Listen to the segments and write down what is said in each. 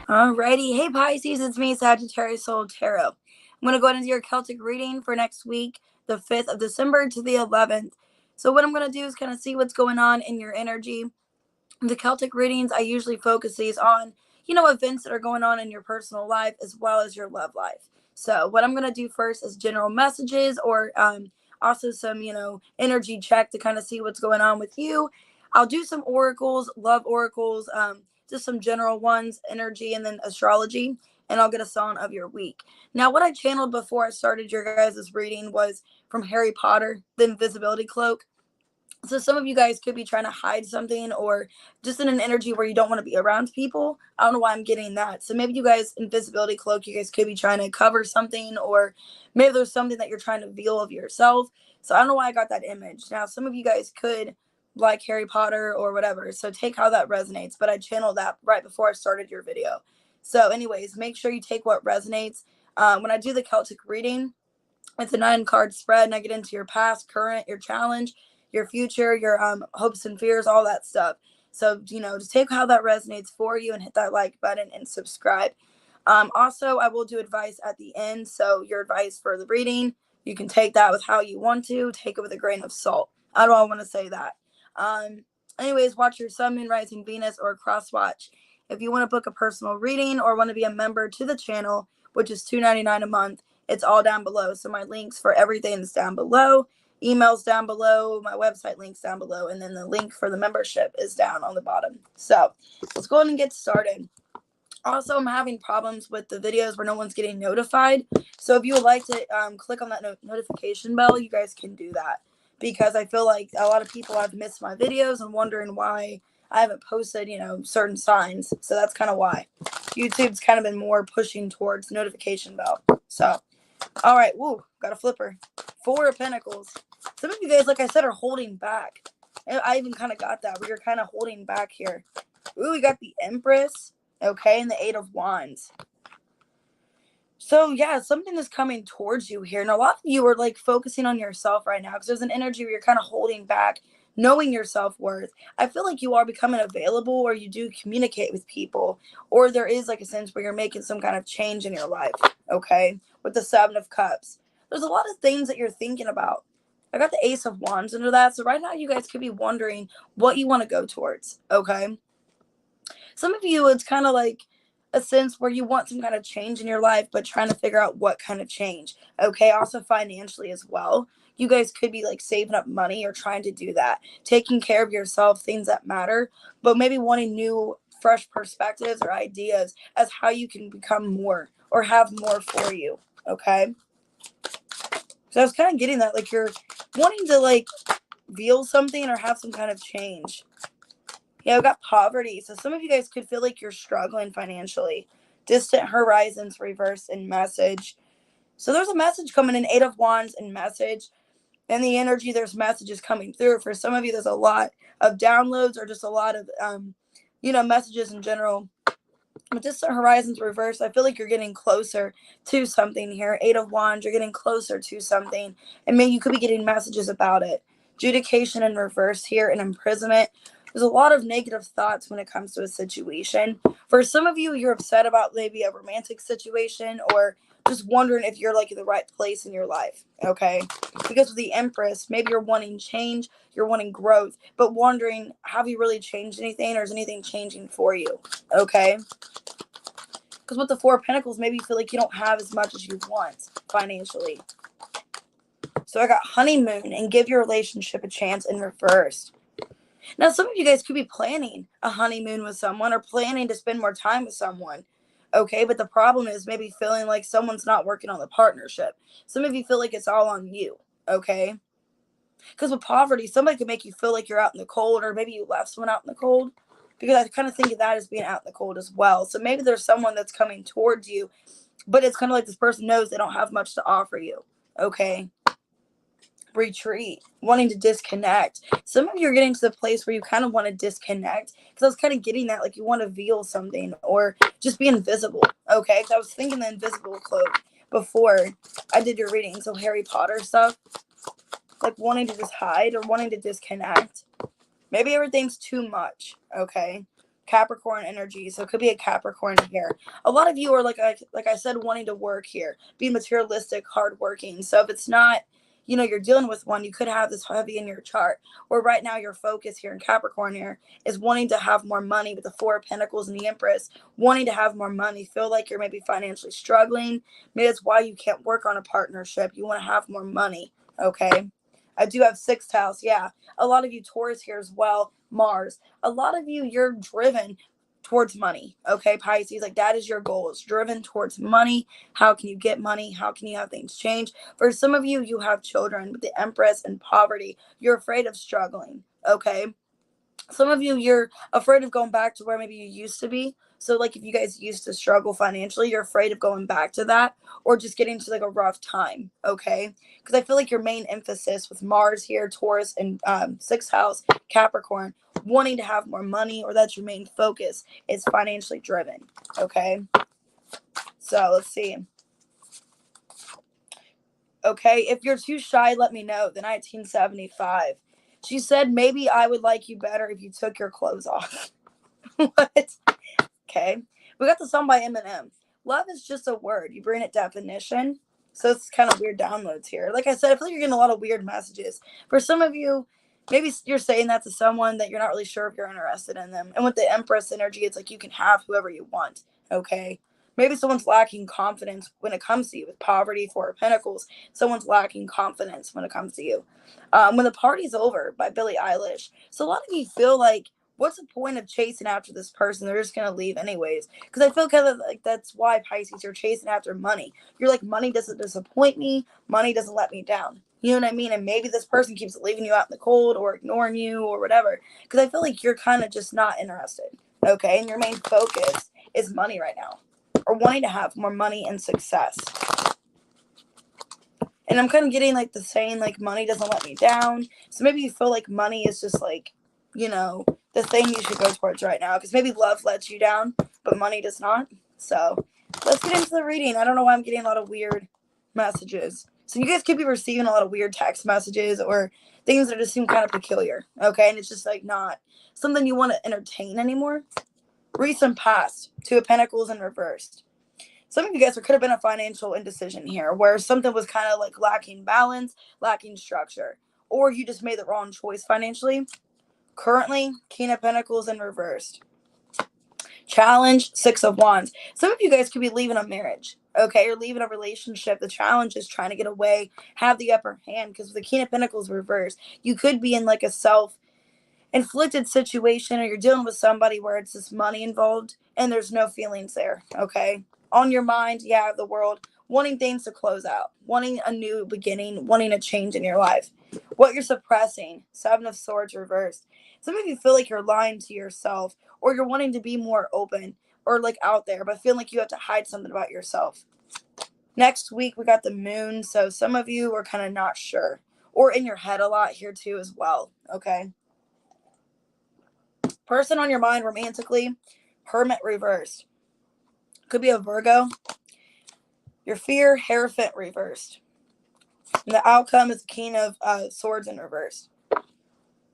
Alrighty, hey Pisces, it's me, Sagittarius Soul Tarot. I'm going to go into your Celtic reading for next week, the 5th of December to the 11th. So what I'm going to do is kind of see what's going on in your energy. The Celtic readings, I usually focus these on, events that are going on in your personal life as well as your love life. So what I'm going to do first is general messages or also some, energy check to kind of see what's going on with you. I'll do some oracles, love oracles, just some general ones, energy, and then astrology. And I'll get a song of your week. Now, what I channeled before I started your guys' reading was from Harry Potter, the invisibility cloak. So some of you guys could be trying to hide something or just in an energy where you don't want to be around people. I don't know why I'm getting that. So maybe you guys, invisibility cloak, you guys could be trying to cover something, or maybe there's something that you're trying to reveal of yourself. So I don't know why I got that image. Now, some of you guys could like Harry Potter or whatever. So take how that resonates. But I channeled that right before I started your video. So anyways, make sure you take what resonates. When I do the Celtic reading, it's a 9-card spread, and I get into your past, current, your challenge, your future, your hopes and fears, all that stuff. So, just take how that resonates for you and hit that like button and subscribe. Also, I will do advice at the end. So your advice for the reading, you can take that with how you want to. Take it with a grain of salt. I don't want to say that. Anyways, watch your sun, moon, rising, Venus, or cross watch. If you want to book a personal reading or want to be a member to the channel, which is $2.99 a month, it's all down below. So my links for everything is down below. Emails down below. My website links down below. And then the link for the membership is down on the bottom. So let's go ahead and get started. Also, I'm having problems with the videos where no one's getting notified. So if you would like to click on that notification bell, you guys can do that. Because I feel like a lot of people have missed my videos and wondering why I haven't posted, certain signs. So that's kind of why. YouTube's kind of been more pushing towards notification bell. So, all right. Woo, got a flipper. 4 of Pentacles. Some of you guys, like I said, are holding back. I even kind of got that where you're kind of holding back here. Ooh, we got the Empress. Okay, and the 8 of Wands. So yeah, something is coming towards you here. And a lot of you are like focusing on yourself right now because there's an energy where you're kind of holding back, knowing your self-worth. I feel like you are becoming available, or you do communicate with people, or there is like a sense where you're making some kind of change in your life. Okay, with the 7 of Cups. There's a lot of things that you're thinking about. I got the Ace of Wands under that. So right now you guys could be wondering what you want to go towards. Okay. Some of you, it's kind of like a sense where you want some kind of change in your life, but trying to figure out what kind of change. Okay. Also, financially as well. You guys could be like saving up money or trying to do that, taking care of yourself, things that matter, but maybe wanting new, fresh perspectives or ideas as how you can become more or have more for you. Okay. So I was kind of getting that, like you're wanting to like feel something or have some kind of change. Yeah, I've got poverty. So some of you guys could feel like you're struggling financially. Distant horizons reverse in message. So there's a message coming in, 8 of Wands in message. And the energy, there's messages coming through. For some of you, there's a lot of downloads or just a lot of, messages in general. But distant horizons reverse, I feel like you're getting closer to something here. 8 of Wands, you're getting closer to something. And maybe you could be getting messages about it. Adjudication in reverse here, and imprisonment. There's a lot of negative thoughts when it comes to a situation. For some of you, you're upset about maybe a romantic situation, or just wondering if you're like in the right place in your life. Okay. Because with the Empress, maybe you're wanting change, you're wanting growth, but wondering, have you really changed anything, or is anything changing for you? Okay. Because with the 4 of Pentacles, maybe you feel like you don't have as much as you want financially. So I got honeymoon and give your relationship a chance in reverse. Now, some of you guys could be planning a honeymoon with someone or planning to spend more time with someone. Okay, but the problem is maybe feeling like someone's not working on the partnership. Some of you feel like it's all on you. Okay. Because with poverty, somebody could make you feel like you're out in the cold, or maybe you left someone out in the cold. Because I kind of think of that as being out in the cold as well. So maybe there's someone that's coming towards you, but it's kind of like this person knows they don't have much to offer you. Okay. Retreat, wanting to disconnect. Some of you are getting to the place where you kind of want to disconnect, because I was kind of getting that, like you want to veil something or just be invisible. Okay. Because I was thinking the invisible cloak before I did your reading. So Harry Potter stuff, like wanting to just hide or wanting to disconnect. Maybe everything's too much. Okay. Capricorn energy. So it could be a Capricorn here. A lot of you are like I said, wanting to work here, be materialistic, hardworking. So if it's not, you're dealing with one, you could have this heavy in your chart. Or right now your focus here in Capricorn here is wanting to have more money with the Four of Pentacles and the Empress, wanting to have more money, feel like you're maybe financially struggling. Maybe that's why you can't work on a partnership. You want to have more money. Okay. I do have sixth house. Yeah. A lot of you Taurus here as well. Mars. A lot of you, you're driven towards money. Okay, Pisces, like that is your goal. It's driven towards money. How can you get money? How can you have things change? For some of you, you have children with the Empress and poverty. You're afraid of struggling. Okay. Some of you, you're afraid of going back to where maybe you used to be. So like if you guys used to struggle financially, you're afraid of going back to that or just getting to like a rough time. Okay. Because I feel like your main emphasis with Mars here, Taurus, and sixth house, Capricorn, wanting to have more money, or that's your main focus, is financially driven. Okay. So let's see. Okay. If you're too shy, let me know. The 1975. She said, maybe I would like you better if you took your clothes off. What? Okay. We got the song by Eminem. Love is just a word. You bring it definition. So it's kind of weird downloads here. Like I said, I feel like you're getting a lot of weird messages. For some of you, maybe you're saying that to someone that you're not really sure if you're interested in them. And with the Empress energy, it's like you can have whoever you want. Okay. Maybe someone's lacking confidence when it comes to you with poverty, Four of Pentacles. Someone's lacking confidence when it comes to you. When the Party's Over by Billie Eilish. So a lot of you feel like, what's the point of chasing after this person? They're just going to leave anyways. Because I feel kind of like that's why, Pisces, you're chasing after money. You're like, money doesn't disappoint me. Money doesn't let me down. You know what I mean? And maybe this person keeps leaving you out in the cold or ignoring you or whatever. Because I feel like you're kind of just not interested. Okay? And your main focus is money right now. Or wanting to have more money and success. And I'm kind of getting like the saying, like, money doesn't let me down. So maybe you feel like money is just like, the thing you should go towards right now. Because maybe love lets you down, but money does not. So let's get into the reading. I don't know why I'm getting a lot of weird messages. So you guys could be receiving a lot of weird text messages or things that just seem kind of peculiar. Okay. And it's just like not something you want to entertain anymore. Recent past, Two of Pentacles in reversed. Some of you guys, there could have been a financial indecision here where something was kind of like lacking balance, lacking structure, or you just made the wrong choice financially. Currently, King of Pentacles in reversed. Challenge, Six of Wands. Some of you guys could be leaving a marriage, okay, or leaving a relationship. The challenge is trying to get away, have the upper hand, because with the King of Pentacles reversed, you could be in like a self-inflicted situation, or you're dealing with somebody where it's just money involved and there's no feelings there, okay? On your mind, yeah, the world, wanting things to close out, wanting a new beginning, wanting a change in your life. What you're suppressing, Seven of Swords reversed. Some of you feel like you're lying to yourself, or you're wanting to be more open or like out there, but feeling like you have to hide something about yourself. Next week, we got the moon. So some of you are kind of not sure, or in your head a lot here too as well, okay? Person on your mind romantically, Hermit reversed. Could be a Virgo. Your fear, Hierophant reversed. And the outcome is the King of Swords in reverse.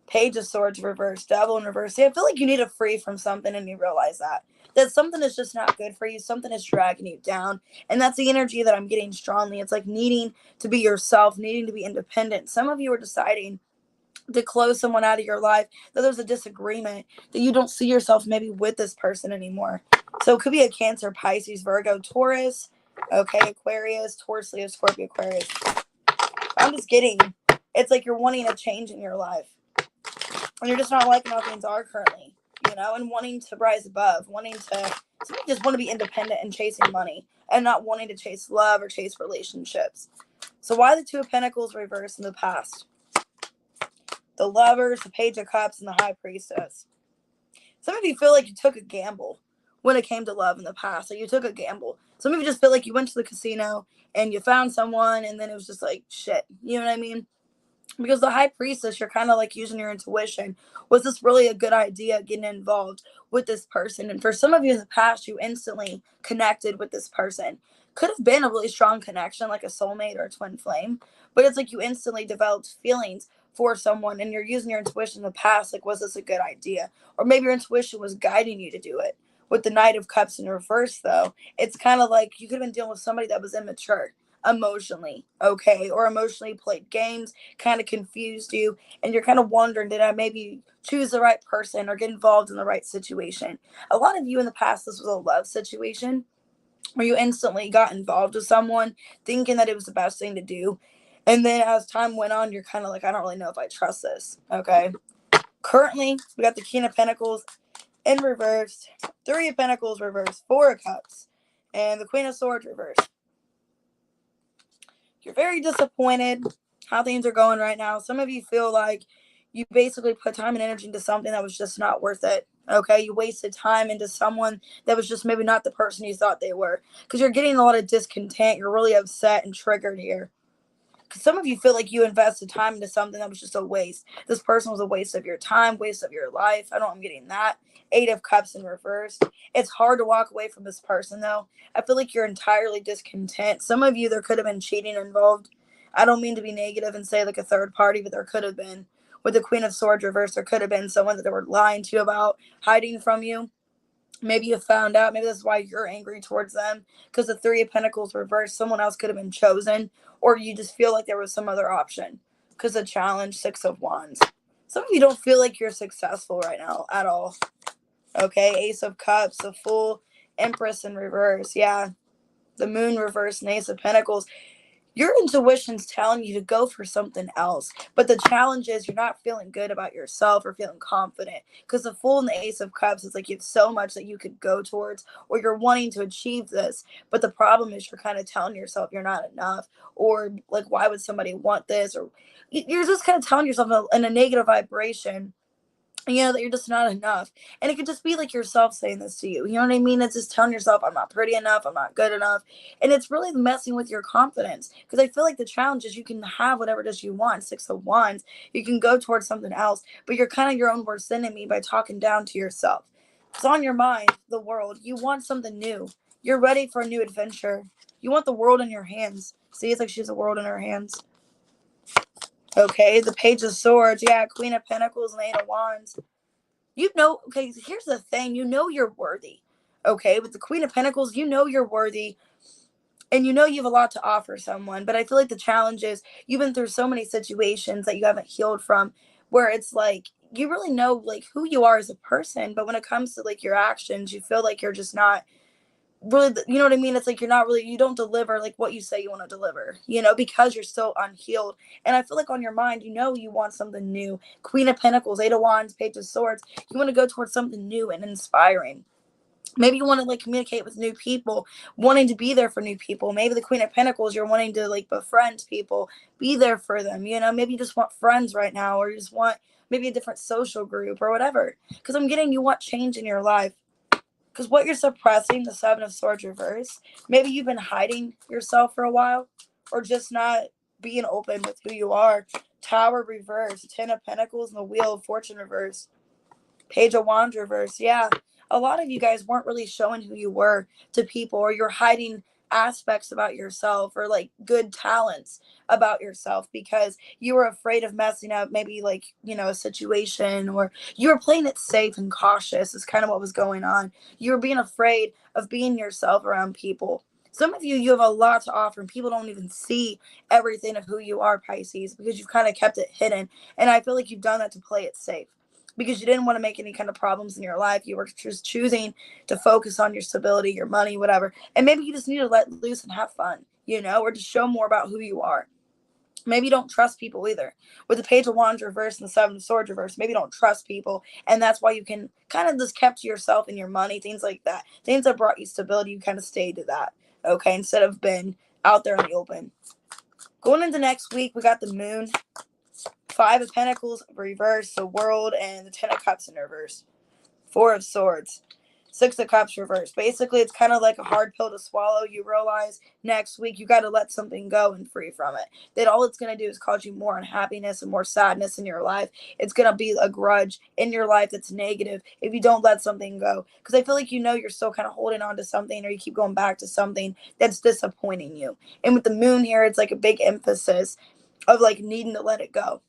Page of Swords reversed. Devil in reverse. See, I feel like you need to free from something and you realize that something is just not good for you. Something is dragging you down. And that's the energy that I'm getting strongly. It's like needing to be yourself, needing to be independent. Some of you are deciding to close someone out of your life, that there's a disagreement, that you don't see yourself maybe with this person anymore. So it could be a Cancer, Pisces, Virgo, Taurus, okay, Aquarius, Taurus, Leo, Scorpio, Aquarius. I'm just getting, it's like you're wanting a change in your life. And you're just not liking how things are currently, and wanting to rise above, just want to be independent and chasing money and not wanting to chase love or chase relationships. So why the Two of Pentacles reversed in the past? The Lovers, the Page of Cups, and the High Priestess. Some of you feel like you took a gamble when it came to love in the past. So you took a gamble. Some of you just feel like you went to the casino and you found someone and then it was just like shit. You know what I mean? Because the High Priestess, you're kind of like using your intuition. Was this really a good idea, getting involved with this person? And for some of you in the past, you instantly connected with this person. Could have been a really strong connection, like a soulmate or a twin flame. But it's like you instantly developed feelings for someone, and you're using your intuition in the past, like, was this a good idea? Or maybe your intuition was guiding you to do it. With the Knight of Cups in reverse, though, it's kind of like you could have been dealing with somebody that was immature emotionally, okay, or emotionally played games, kind of confused you, and you're kind of wondering, did I maybe choose the right person or get involved in the right situation? A lot of you in the past, this was a love situation where you instantly got involved with someone thinking that it was the best thing to do. And then as time went on, you're kind of like, I don't really know if I trust this. Okay. Currently, we got the King of Pentacles in reverse, Three of Pentacles reverse, Four of Cups, and the Queen of Swords reverse. You're very disappointed how things are going right now. Some of you feel like you basically put time and energy into something that was just not worth it. Okay, you wasted time into someone that was just maybe not the person you thought they were, because you're getting a lot of discontent. You're really upset and triggered here. Because some of you feel like you invested time into something that was just a waste. This person was a waste of your time, waste of your life. I know I'm getting that. Eight of Cups in reverse. It's hard to walk away from this person, though. I feel like you're entirely discontent. Some of you, there could have been cheating involved. I don't mean to be negative and say like a third party, but there could have been. With the Queen of Swords reverse, there could have been someone that they were lying to you about, hiding from you. Maybe you found out. Maybe that's why you're angry towards them. Because the Three of Pentacles reversed, someone else could have been chosen. Or you just feel like there was some other option. Because the challenge, Six of Wands. Some of you don't feel like you're successful right now at all. Okay, Ace of Cups, the Fool, Empress in reverse. Yeah, the Moon reverse, and Ace of Pentacles. Your intuition's telling you to go for something else. But the challenge is you're not feeling good about yourself or feeling confident. Because the Fool and the Ace of Cups is like you have so much that you could go towards, or you're wanting to achieve this. But the problem is you're kind of telling yourself you're not enough. Or like, why would somebody want this? Or you're just kind of telling yourself in a negative vibration, you know, that you're just not enough. And it could just be like yourself saying this to you. You know what I mean? It's just telling yourself, I'm not pretty enough, I'm not good enough. And it's really messing with your confidence. Because I feel like the challenge is you can have whatever it is you want. Six of Wands. You can go towards something else, but you're kind of your own worst enemy by talking down to yourself. It's on your mind, the world. You want something new. You're ready for a new adventure. You want the world in your hands. See, it's like she has a world in her hands. Okay, the Page of Swords. Yeah, Queen of Pentacles and Eight of Wands. You know, okay, here's the thing. You know you're worthy. Okay, with the Queen of Pentacles, you know you're worthy. And you know you have a lot to offer someone. But I feel like the challenge is you've been through so many situations that you haven't healed from, where it's like you really know like who you are as a person. But when it comes to like your actions, you feel like you're just not really, you know what I mean? It's like you're not really, you don't deliver like what you say you want to deliver, you know, because you're still unhealed. And I feel like on your mind, you know, you want something new. Queen of Pentacles, Eight of Wands, Page of Swords. You want to go towards something new and inspiring. Maybe you want to like communicate with new people, wanting to be there for new people. Maybe the Queen of Pentacles, you're wanting to like befriend people, be there for them. You know, maybe you just want friends right now, or you just want maybe a different social group or whatever. Because I'm getting you want change in your life. Because what you're suppressing, the Seven of Swords reverse, maybe you've been hiding yourself for a while, or just not being open with who you are. Tower reverse, Ten of Pentacles, and the Wheel of Fortune reverse. Page of Wands reverse. Yeah, a lot of you guys weren't really showing who you were to people, or you're hiding aspects about yourself, or like good talents about yourself, because you were afraid of messing up maybe like, you know, a situation, or you were playing it safe and cautious is kind of what was going on. You were being afraid of being yourself around people. Some of you, you have a lot to offer, and people don't even see everything of who you are, Pisces, because you've kind of kept it hidden. And I feel like you've done that to play it safe, because you didn't want to make any kind of problems in your life. You were just choosing to focus on your stability, your money, whatever. And maybe you just need to let loose and have fun, you know, or to show more about who you are. Maybe you don't trust people either. With the Page of Wands reverse and the Seven of Swords reverse, maybe you don't trust people. And that's why you can kind of just kept to yourself and your money, things like that. Things that brought you stability, you kind of stayed to that. Okay, instead of being out there in the open. Going into next week, we got the Moon, Five of Pentacles reverse, the World, and the Ten of Cups in reverse. Four of Swords, Six of Cups reverse. Basically, it's kind of like a hard pill to swallow. You realize next week you got to let something go and free from it. That all it's going to do is cause you more unhappiness and more sadness in your life. It's going to be a grudge in your life that's negative if you don't let something go. Because I feel like, you know, you're still kind of holding on to something, or you keep going back to something that's disappointing you. And with the Moon here, it's like a big emphasis of like needing to let it go.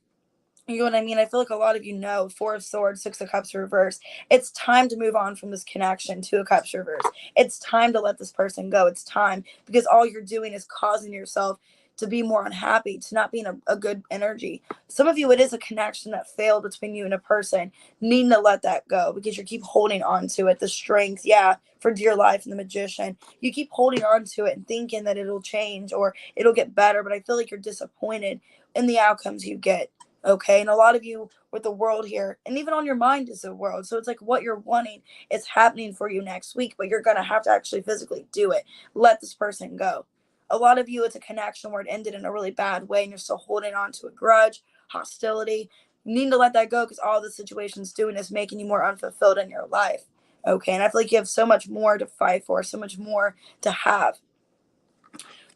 You know what I mean? I feel like a lot of you know, Four of Swords, Six of Cups reverse. It's time to move on from this connection, Two of Cups reverse. It's time to let this person go. It's time, because all you're doing is causing yourself to be more unhappy, to not be in a good energy. Some of you, it is a connection that failed between you and a person, needing to let that go because you keep holding on to it. The strength, yeah, for dear life and the Magician. You keep holding on to it and thinking that it'll change or it'll get better, but I feel like you're disappointed in the outcomes you get. Okay, and a lot of you with the world here, and even on your mind is the world. So it's like what you're wanting is happening for you next week, but you're gonna have to actually physically do it. Let this person go. A lot of you, it's a connection where it ended in a really bad way, and you're still holding on to a grudge, hostility. You need to let that go because all the situation's doing is making you more unfulfilled in your life. Okay, and I feel like you have so much more to fight for, so much more to have.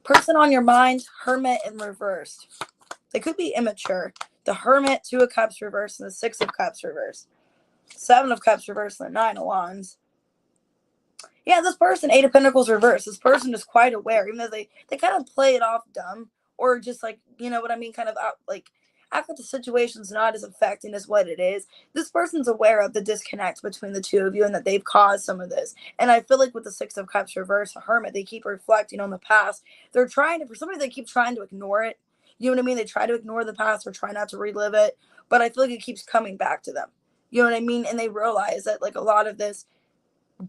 Person on your mind, Hermit in reversed. They could be immature. The Hermit, Two of Cups reversed, and the Six of Cups reversed. Seven of Cups reversed, and the Nine of Wands. Yeah, this person, Eight of Pentacles reversed. This person is quite aware, even though they kind of play it off dumb, or just like, you know what I mean, kind of out, like act like the situation's not as affecting as what it is. This person's aware of the disconnect between the two of you and that they've caused some of this. And I feel like with the Six of Cups reversed, a Hermit, they keep reflecting on the past. They're trying to, for somebody, they keep trying to ignore it. You know what I mean? They try to ignore the past or try not to relive it, but I feel like it keeps coming back to them. You know what I mean? And they realize that like a lot of this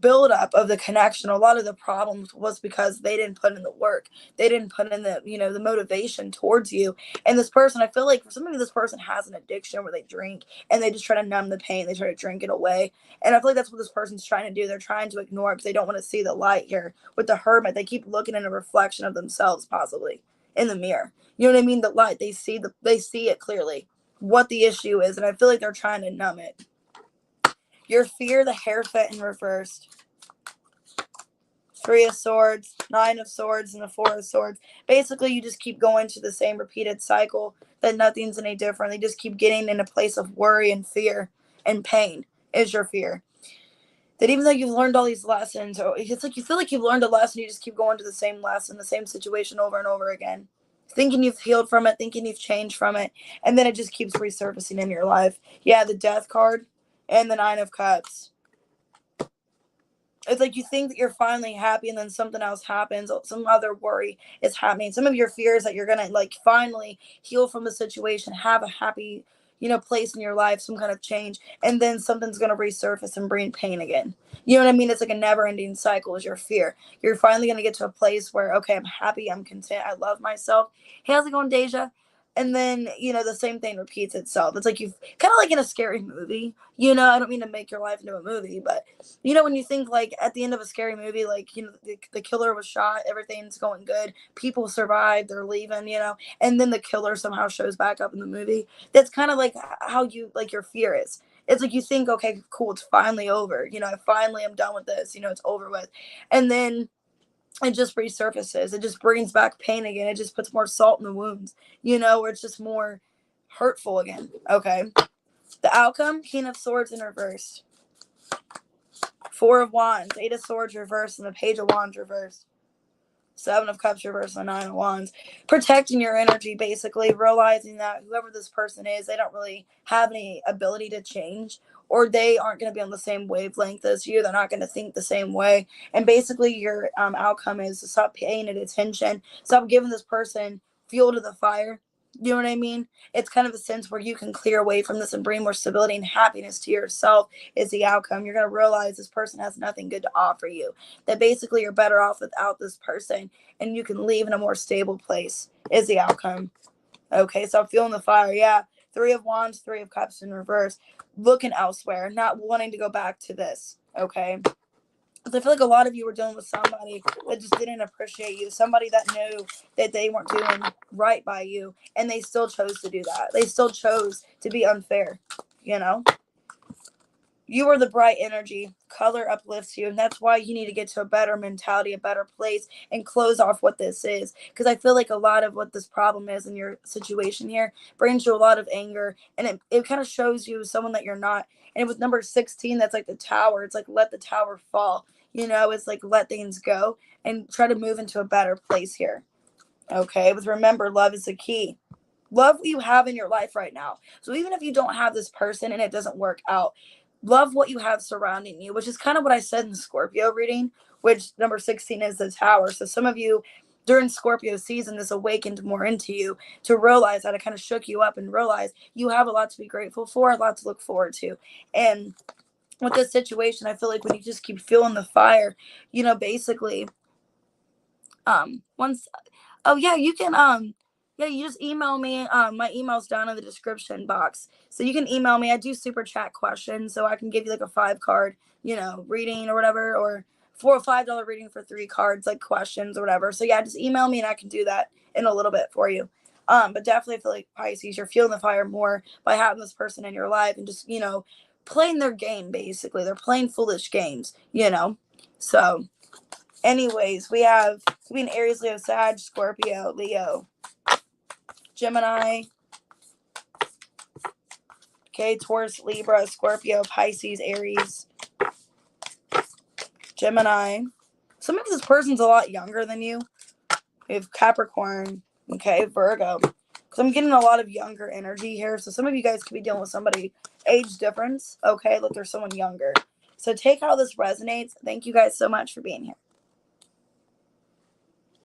buildup of the connection, a lot of the problems was because they didn't put in the work. They didn't put in the, you know, the motivation towards you. And this person, I feel like for some of you, this person has an addiction where they drink and they just try to numb the pain. They try to drink it away. And I feel like that's what this person's trying to do. They're trying to ignore it because they don't want to see the light here. With the Hermit, they keep looking in a reflection of themselves, possibly in the mirror. You know what I mean? The light, they see it clearly what the issue is. And I feel like they're trying to numb it. Your fear, the Hierophant in reversed. Three of Swords, Nine of Swords, and the Four of Swords. Basically, you just keep going to the same repeated cycle that nothing's any different. They just keep getting in a place of worry and fear and pain is your fear. That even though you've learned all these lessons, or it's like you feel like you've learned a lesson, you just keep going to the same lesson, the same situation over and over again. Thinking you've healed from it, thinking you've changed from it, and then it just keeps resurfacing in your life. Yeah, the Death card and the Nine of Cups. It's like you think that you're finally happy and then something else happens. Some other worry is happening. Some of your fears that you're going to like finally heal from the situation, have a happy, you know, place in your life, some kind of change. And then something's going to resurface and bring pain again. You know what I mean? It's like a never ending cycle is your fear. You're finally going to get to a place where, okay, I'm happy. I'm content. I love myself. Hey, how's it going, Deja? And then, you know, the same thing repeats itself. It's like you've kind of like in a scary movie, you know, I don't mean to make your life into a movie, but you know, when you think like at the end of a scary movie, like, you know, the killer was shot, everything's going good, people survived, they're leaving, you know, and then the killer somehow shows back up in the movie. That's kind of like how you, like your fear is. It's like you think, okay, cool, it's finally over. You know, I finally am done with this, you know, it's over with. And then it just resurfaces. It just brings back pain again. It just puts more salt in the wounds, you know, where it's just more hurtful again. Okay. The outcome, King of Swords in reverse. Four of Wands, Eight of Swords reversed, and the Page of Wands reversed. Seven of Cups reversed, and the Nine of Wands. Protecting your energy, basically, realizing that whoever this person is, they don't really have any ability to change, or they aren't going to be on the same wavelength as you. They're not going to think the same way. And basically, your outcome is to stop paying it attention, stop giving this person fuel to the fire. You know what I mean? It's kind of a sense where you can clear away from this and bring more stability and happiness to yourself is the outcome. You're going to realize this person has nothing good to offer you. That basically you're better off without this person and you can leave in a more stable place is the outcome. Okay, so I'm feeling the fire. Yeah. Three of Wands, Three of Cups in reverse. Looking elsewhere, not wanting to go back to this. Okay. I feel like a lot of you were dealing with somebody that just didn't appreciate you, somebody that knew that they weren't doing right by you, and they still chose to do that. They still chose to be unfair, you know? You are the bright energy. Color uplifts you, and that's why you need to get to a better mentality, a better place, and close off what this is. Because I feel like a lot of what this problem is in your situation here brings you a lot of anger, and it kind of shows you someone that you're not. And with number 16, that's like the tower. It's like let the tower fall. You know, it's like let things go and try to move into a better place here. Okay, but remember, love is the key. Love what you have in your life right now. So even if you don't have this person and it doesn't work out, love what you have surrounding you, which is kind of what I said in the Scorpio reading, which number 16 is the Tower. So some of you during Scorpio season, this awakened more into you to realize that. It kind of shook you up and realize you have a lot to be grateful for, a lot to look forward to. And with this situation, I feel like when you just keep feeling the fire, basically, once, oh yeah, you can, yeah, you just email me. My email's down in the description box. So you can email me. I do super chat questions. So I can give you like a 5-card, reading or whatever, or $4 or $5 reading for 3 cards, like questions or whatever. So yeah, just email me and I can do that in a little bit for you. But definitely feel like Pisces, you're feeling the fire more by having this person in your life and just, playing their game, basically. They're playing foolish games. So anyways, we have between Aries, Leo, Sag, Scorpio, Leo, Gemini, okay, Taurus, Libra, Scorpio, Pisces, Aries, Gemini. Some of this person's a lot younger than you. We have Capricorn, okay, Virgo. Because I'm getting a lot of younger energy here. So some of you guys could be dealing with somebody age difference, okay? Look, there's someone younger. So take how this resonates. Thank you guys so much for being here.